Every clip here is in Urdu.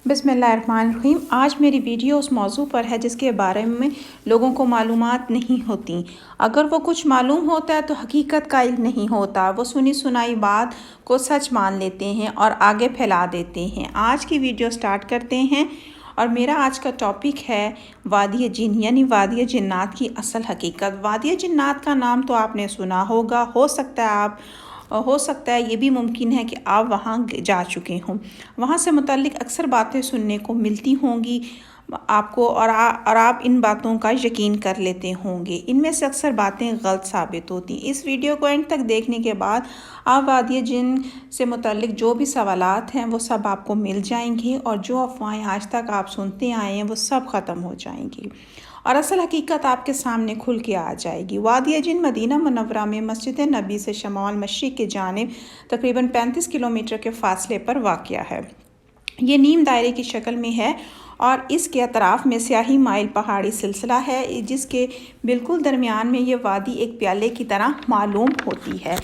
بسم اللہ الرحمن الرحیم۔ آج میری ویڈیو اس موضوع پر ہے جس کے بارے میں لوگوں کو معلومات نہیں ہوتی۔ اگر وہ کچھ معلوم ہوتا ہے تو حقیقت کا علم نہیں ہوتا، وہ سنی سنائی بات کو سچ مان لیتے ہیں اور آگے پھیلا دیتے ہیں۔ آج کی ویڈیو سٹارٹ کرتے ہیں اور میرا آج کا ٹاپک ہے وادی جن یعنی وادی جنات کی اصل حقیقت۔ وادی جنات کا نام تو آپ نے سنا ہوگا، ہو سکتا ہے یہ بھی ممکن ہے کہ آپ وہاں جا چکے ہوں۔ وہاں سے متعلق اکثر باتیں سننے کو ملتی ہوں گی آپ کو اور آپ ان باتوں کا یقین کر لیتے ہوں گے۔ ان میں سے اکثر باتیں غلط ثابت ہوتی ہیں۔ اس ویڈیو کو اینڈ تک دیکھنے کے بعد آپ وادی جن سے متعلق جو بھی سوالات ہیں وہ سب آپ کو مل جائیں گے اور جو افواہیں آج تک آپ سنتے آئے ہیں وہ سب ختم ہو جائیں گی اور اصل حقیقت آپ کے سامنے کھل کے آ جائے گی۔ وادی جن مدینہ منورہ میں مسجد نبی سے شمال مشرق کی جانب تقریباً 35 کلومیٹر کے فاصلے پر واقع ہے۔ یہ نیم دائرے کی شکل میں ہے اور اس کے اطراف میں سیاہی مائل پہاڑی سلسلہ ہے جس کے بالکل درمیان میں یہ وادی ایک پیالے کی طرح معلوم ہوتی ہے۔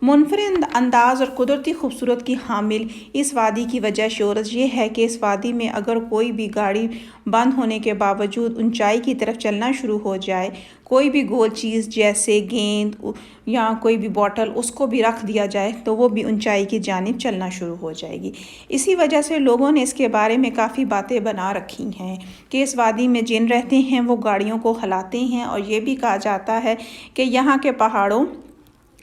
منفرد انداز اور قدرتی خوبصورت کی حامل اس وادی کی وجہ شہرت یہ ہے کہ اس وادی میں اگر کوئی بھی گاڑی بند ہونے کے باوجود اونچائی کی طرف چلنا شروع ہو جائے، کوئی بھی گول چیز جیسے گیند یا کوئی بھی بوتل اس کو بھی رکھ دیا جائے تو وہ بھی اونچائی کی جانب چلنا شروع ہو جائے گی۔ اسی وجہ سے لوگوں نے اس کے بارے میں کافی باتیں بنا رکھی ہیں کہ اس وادی میں جن رہتے ہیں وہ گاڑیوں کو ہلاتے ہیں اور یہ بھی کہا جاتا ہے کہ یہاں کے پہاڑوں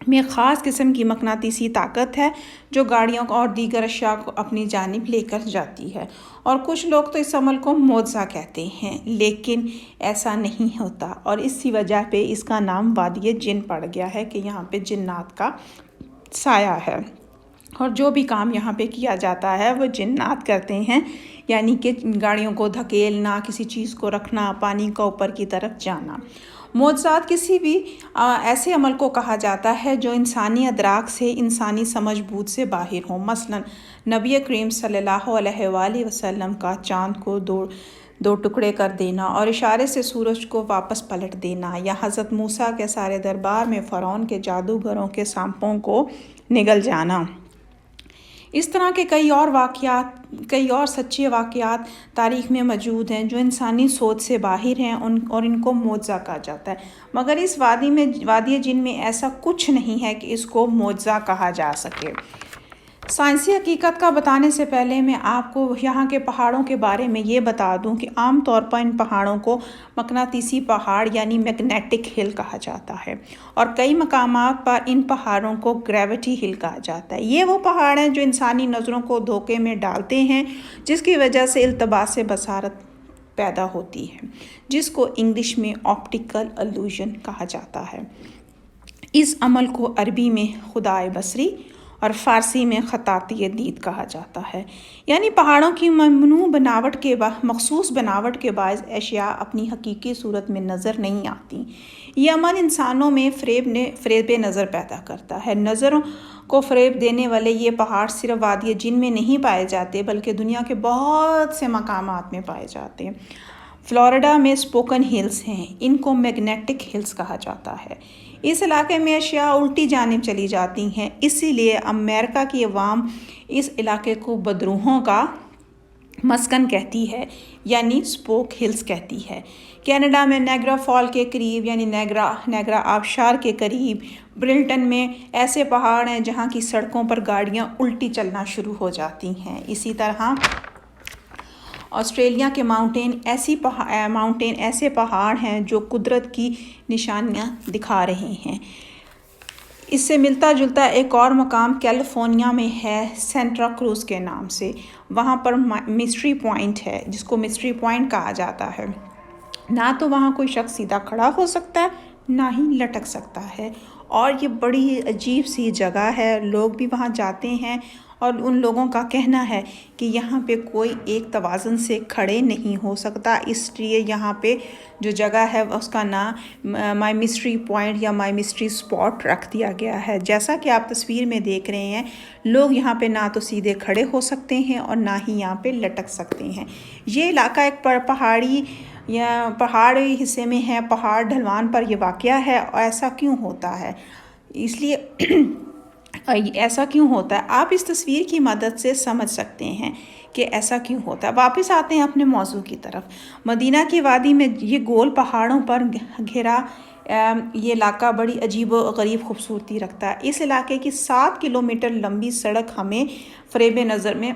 میں خاص قسم کی مقناطیسی طاقت ہے جو گاڑیوں اور دیگر اشیاء کو اپنی جانب لے کر جاتی ہے، اور کچھ لوگ تو اس عمل کو معجزہ کہتے ہیں لیکن ایسا نہیں ہوتا اور اسی وجہ پہ اس کا نام وادی جن پڑ گیا ہے کہ یہاں پہ جنات کا سایہ ہے اور جو بھی کام یہاں پہ کیا جاتا ہے وہ جنات کرتے ہیں، یعنی کہ گاڑیوں کو دھکیلنا، کسی چیز کو رکھنا، پانی کا اوپر کی طرف جانا۔ معجزات کسی بھی ایسے عمل کو کہا جاتا ہے جو انسانی ادراک سے، انسانی سمجھ بوجھ سے باہر ہو۔ مثلاً نبی کریم صلی اللہ علیہ وآلہ وسلم کا چاند کو دو ٹکڑے کر دینا اور اشارے سے سورج کو واپس پلٹ دینا، یا حضرت موسیٰ کے سارے دربار میں فرعون کے جادوگروں کے سانپوں کو نگل جانا۔ اس طرح کے کئی اور سچے واقعات تاریخ میں موجود ہیں جو انسانی سوچ سے باہر ہیں اور ان کو معجزہ کہا جاتا ہے، مگر اس وادی جن میں ایسا کچھ نہیں ہے کہ اس کو معجزہ کہا جا سکے۔ سائنسی حقیقت کا بتانے سے پہلے میں آپ کو یہاں کے پہاڑوں کے بارے میں یہ بتا دوں کہ عام طور پر ان پہاڑوں کو مقناطیسی پہاڑ یعنی میگنیٹک ہل کہا جاتا ہے اور کئی مقامات پر ان پہاڑوں کو گریویٹی ہل کہا جاتا ہے۔ یہ وہ پہاڑ ہیں جو انسانی نظروں کو دھوکے میں ڈالتے ہیں جس کی وجہ سے التباس بصارت پیدا ہوتی ہے، جس کو انگلش میں آپٹیکل الوژن کہا جاتا ہے۔ اس عمل کو عربی میں خدائے بصری اور فارسی میں خطاطِ دید کہا جاتا ہے، یعنی پہاڑوں کی مخصوص بناوٹ کے باعث اشیاء اپنی حقیقی صورت میں نظر نہیں آتی۔ یہ عمل انسانوں میں فریب نظر پیدا کرتا ہے۔ نظروں کو فریب دینے والے یہ پہاڑ صرف وادی جن میں نہیں پائے جاتے بلکہ دنیا کے بہت سے مقامات میں پائے جاتے ہیں۔ فلوریڈا میں اسپوکن ہلز ہیں، ان کو میگنیٹک ہلز کہا جاتا ہے۔ اس علاقے میں اشیاء الٹی جانب چلی جاتی ہیں، اسی لیے امریکہ کی عوام اس علاقے کو بدروحوں کا مسکن کہتی ہے یعنی اسپوک ہلز کہتی ہے۔ کینیڈا میں نیاگرا فال کے قریب یعنی نیاگرا آبشار کے قریب برلٹن میں ایسے پہاڑ ہیں جہاں کی سڑکوں پر گاڑیاں الٹی چلنا شروع ہو جاتی ہیں۔ اسی طرح آسٹریلیا کے ماؤنٹین ایسے پہاڑ ہیں جو قدرت کی نشانیاں دکھا رہے ہیں۔ اس سے ملتا جلتا ایک اور مقام کیلیفورنیا میں ہے سینٹا کروز کے نام سے۔ وہاں پر مسٹری پوائنٹ ہے جس کو مسٹری پوائنٹ کہا جاتا ہے۔ نہ تو وہاں کوئی شخص سیدھا کھڑا ہو سکتا ہے نہ ہی لٹک سکتا ہے اور یہ بڑی عجیب سی جگہ ہے۔ لوگ بھی وہاں جاتے ہیں اور ان لوگوں کا کہنا ہے کہ یہاں پہ کوئی ایک توازن سے کھڑے نہیں ہو سکتا، اس لیے یہاں پہ جو جگہ ہے اس کا نام مائی مسٹری پوائنٹ یا مائی مسٹری اسپاٹ رکھ دیا گیا ہے۔ جیسا کہ آپ تصویر میں دیکھ رہے ہیں، لوگ یہاں پہ نہ تو سیدھے کھڑے ہو سکتے ہیں اور نہ ہی یہاں پہ لٹک سکتے ہیں۔ یہ علاقہ ایک پہاڑی حصے میں ہے، پہاڑ ڈھلوان پر یہ واقع ہے۔ اور ایسا کیوں ہوتا ہے؟ اس لیے ایسا کیوں ہوتا ہے؟ آپ اس تصویر کی مدد سے سمجھ سکتے ہیں کہ ایسا کیوں ہوتا ہے۔ واپس آتے ہیں اپنے موضوع کی طرف۔ مدینہ کی وادی میں یہ گول پہاڑوں پر گھرا یہ علاقہ بڑی عجیب و غریب خوبصورتی رکھتا ہے۔ اس علاقے کی 7 کلومیٹر لمبی سڑک ہمیں فریب نظر میں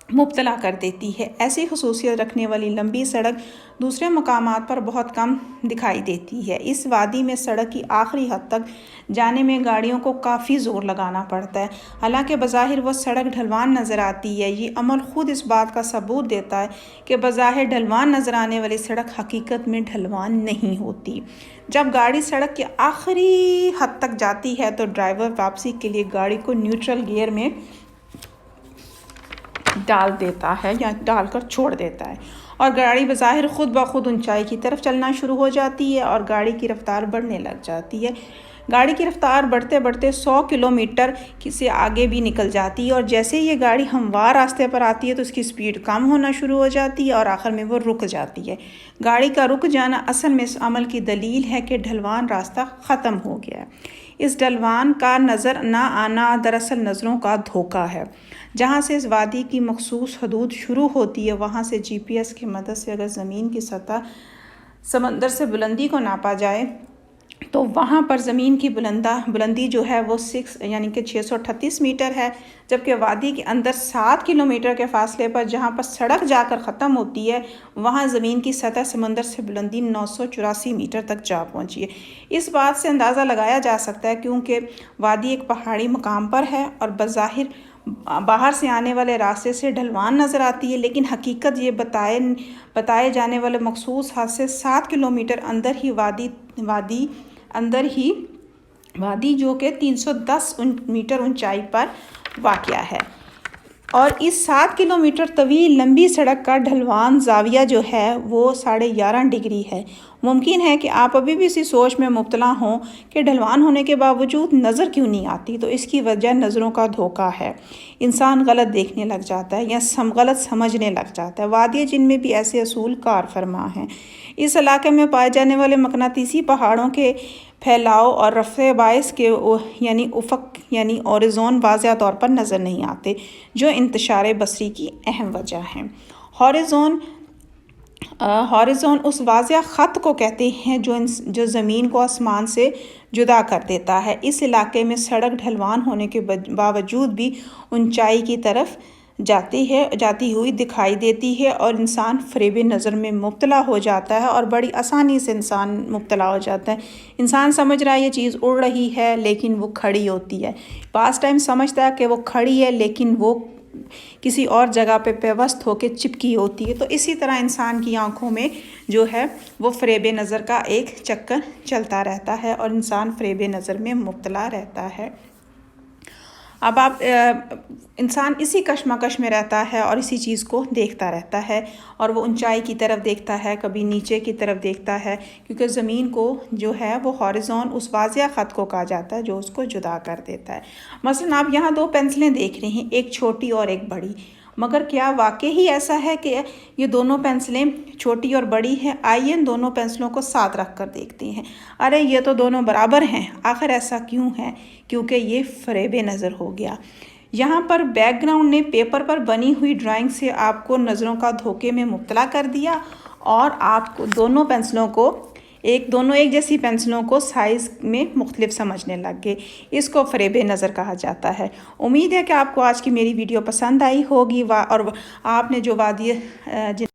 مبتلا کر دیتی ہے۔ ایسی خصوصیت رکھنے والی لمبی سڑک دوسرے مقامات پر بہت کم دکھائی دیتی ہے۔ اس وادی میں سڑک کی آخری حد تک جانے میں گاڑیوں کو کافی زور لگانا پڑتا ہے۔ حالانکہ بظاہر وہ سڑک ڈھلوان نظر آتی ہے، یہ عمل خود اس بات کا ثبوت دیتا ہے کہ بظاہر ڈھلوان نظر آنے والی سڑک حقیقت میں ڈھلوان نہیں ہوتی۔ جب گاڑی سڑک کے آخری حد تک جاتی ہے تو ڈرائیور واپسی کے لیے گاڑی کو نیوٹرل گیئر میں ڈال دیتا ہے یا ڈال کر چھوڑ دیتا ہے، اور گاڑی بظاہر خود بخود اونچائی کی طرف چلنا شروع ہو جاتی ہے اور گاڑی کی رفتار بڑھنے لگ جاتی ہے۔ گاڑی کی رفتار بڑھتے بڑھتے 100 کلومیٹر سے آگے بھی نکل جاتی ہے، اور جیسے یہ گاڑی ہموار راستے پر آتی ہے تو اس کی سپیڈ کم ہونا شروع ہو جاتی ہے اور آخر میں وہ رک جاتی ہے۔ گاڑی کا رک جانا اصل میں اس عمل کی دلیل ہے کہ ڈھلوان راستہ ختم ہو گیا ہے۔ اس ڈھلوان کا نظر نہ آنا دراصل نظروں کا دھوکہ ہے۔ جہاں سے اس وادی کی مخصوص حدود شروع ہوتی ہے، وہاں سے جی پی ایس کی مدد سے اگر زمین کی سطح سمندر سے بلندی کو ناپا جائے تو وہاں پر زمین کی بلندی جو ہے وہ 638 میٹر ہے، جبکہ وادی کے اندر 7 کلومیٹر کے فاصلے پر جہاں پر سڑک جا کر ختم ہوتی ہے، وہاں زمین کی سطح سمندر سے بلندی 984 میٹر تک جا پہنچی ہے۔ اس بات سے اندازہ لگایا جا سکتا ہے کیونکہ وادی ایک پہاڑی مقام پر ہے اور بظاہر باہر سے آنے والے راستے سے ڈھلوان نظر آتی ہے، لیکن حقیقت یہ بتائے جانے والے مخصوص حد سے 7 کلومیٹر اندر ہی وادی جو کہ 310 میٹر اونچائی پر واقع ہے، اور اس 7 کلومیٹر طویل لمبی سڑک کا ڈھلوان زاویہ جو ہے وہ 11.5 ڈگری ہے۔ ممکن ہے کہ آپ ابھی بھی اسی سوچ میں مبتلا ہوں کہ ڈھلوان ہونے کے باوجود نظر کیوں نہیں آتی، تو اس کی وجہ نظروں کا دھوکہ ہے۔ انسان غلط دیکھنے لگ جاتا ہے یا غلط سمجھنے لگ جاتا ہے۔ وادی جن میں بھی ایسے اصول کار فرما ہیں۔ اس علاقے میں پائے جانے والے مقناطیسی پہاڑوں کے پھیلاؤ اور رفع باعث کے افق ہاریزون واضح طور پر نظر نہیں آتے، جو انتشار بصری کی اہم وجہ ہیں۔ ہاریزون اس واضح خط کو کہتے ہیں جو زمین کو آسمان سے جدا کر دیتا ہے۔ اس علاقے میں سڑک ڈھلوان ہونے کے باوجود بھی اونچائی کی طرف جاتی ہوئی دکھائی دیتی ہے، اور انسان فریب نظر میں مبتلا ہو جاتا ہے، اور بڑی آسانی سے انسان مبتلا ہو جاتا ہے۔ انسان سمجھ رہا ہے یہ چیز اڑ رہی ہے لیکن وہ کھڑی ہوتی ہے، پاس ٹائم سمجھتا ہے کہ وہ کھڑی ہے لیکن وہ کسی اور جگہ پہ پیوست ہو کے چپکی ہوتی ہے۔ تو اسی طرح انسان کی آنکھوں میں جو ہے وہ فریب نظر کا ایک چکر چلتا رہتا ہے اور انسان فریب نظر میں مبتلا رہتا ہے۔ اب انسان اسی کشمکش میں رہتا ہے اور اسی چیز کو دیکھتا رہتا ہے، اور وہ اونچائی کی طرف دیکھتا ہے، کبھی نیچے کی طرف دیکھتا ہے، کیونکہ زمین کو جو ہے وہ ہاریزون اس واضح خط کو کہا جاتا ہے جو اس کو جدا کر دیتا ہے۔ مثلا آپ یہاں 2 پینسلیں دیکھ رہے ہیں، ایک چھوٹی اور ایک بڑی، مگر کیا واقعی ہی ایسا ہے کہ یہ دونوں پینسلیں چھوٹی اور بڑی ہیں؟ آئیے ان دونوں پینسلوں کو ساتھ رکھ کر دیکھتے ہیں۔ ارے یہ تو دونوں برابر ہیں۔ آخر ایسا کیوں ہے؟ کیونکہ یہ فریب نظر ہو گیا۔ یہاں پر بیک گراؤنڈ نے پیپر پر بنی ہوئی ڈرائنگ سے آپ کو نظروں کا دھوکے میں مبتلا کر دیا، اور آپ کو دونوں ایک جیسی پینسلوں کو سائز میں مختلف سمجھنے لگ گئے۔ اس کو فریب نظر کہا جاتا ہے۔ امید ہے کہ آپ کو آج کی میری ویڈیو پسند آئی ہوگی، اور آپ نے جو وادی